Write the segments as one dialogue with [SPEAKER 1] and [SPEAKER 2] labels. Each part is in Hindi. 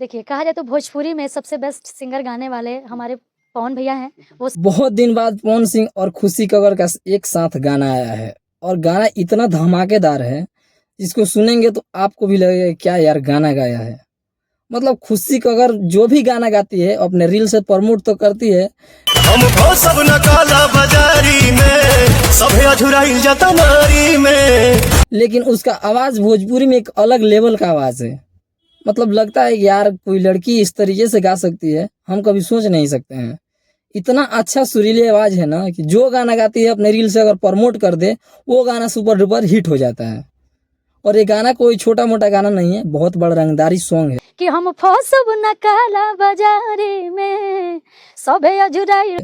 [SPEAKER 1] देखिए, कहा जाए तो भोजपुरी में सबसे बेस्ट सिंगर गाने वाले हमारे पवन भैया हैं। वो
[SPEAKER 2] बहुत दिन बाद पवन सिंह और खुशी कक्कड़ का एक साथ गाना आया है और गाना इतना धमाकेदार है, जिसको सुनेंगे तो आपको भी लगेगा क्या यार गाना गाया है। मतलब खुशी कक्कड़ जो भी गाना गाती है अपने रील से प्रमोट तो करती है,
[SPEAKER 3] हमको सब न काला बाजारी में सभे अझुराइल जाता नारी में।
[SPEAKER 2] लेकिन उसका आवाज भोजपुरी में एक अलग लेवल का आवाज है। मतलब लगता है कि यार कोई लड़की इस तरीके से गा सकती है, हम कभी सोच नहीं सकते हैं। इतना अच्छा सुरीली आवाज है ना कि जो गाना गाती है अपने रील से अगर प्रमोट कर दे, वो गाना सुपर डुपर हिट हो जाता है। और ये गाना कोई छोटा मोटा गाना नहीं है, बहुत बड़ा रंगदारी सॉन्ग है।
[SPEAKER 1] कि हम फसब न काला बाजारी में सबे अजुराई।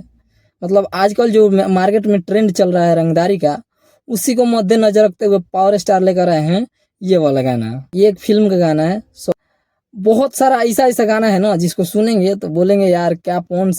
[SPEAKER 2] मतलब आजकल जो मार्केट में ट्रेंड चल रहा है रंगदारी का, उसी को मद्देनजर रखते हुए पावर स्टार लेकर आए हैं ये वाला गाना। ये एक फिल्म का गाना है। बहुत सारा ऐसा ऐसा गाना है ना जिसको सुनेंगे तो बोलेंगे यार क्या पवन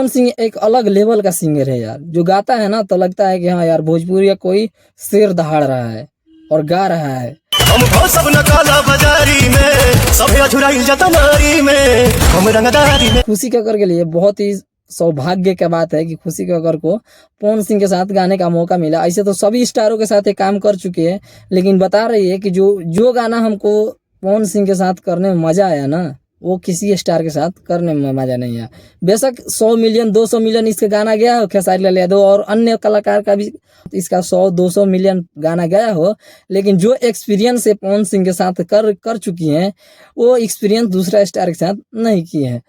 [SPEAKER 2] सिंह एक अलग लेवल का सिंगर है यार। जो गाता है ना तो लगता है कि हाँ यार भोजपुरी का कोई शेर दहाड़ रहा है और गा रहा है।
[SPEAKER 3] हमको सब न काला बाजारी में सभे अझुराइल जाता नारी में, हम रंगदारी में।
[SPEAKER 2] खुशी कक्कड़ के लिए बहुत ही सौभाग्य की बात है कि खुशी कक्कड़ को पवन सिंह के साथ गाने का मौका मिला। ऐसे तो सभी स्टारों के साथ ये काम कर चुके हैं, लेकिन बता रही है कि जो गाना हमको पवन सिंह के साथ करने में मजा आया ना, वो किसी स्टार के साथ करने में मजा नहीं आया। बेशक 100 मिलियन 200 मिलियन इसका गाना गया हो खेसारी लाल यादव और अन्य कलाकार का भी इसका 100-200 मिलियन गाना गया हो, लेकिन जो एक्सपीरियंस है पवन सिंह के साथ कर चुकी हैं, वो एक्सपीरियंस दूसरा स्टार के साथ नहीं किए हैं।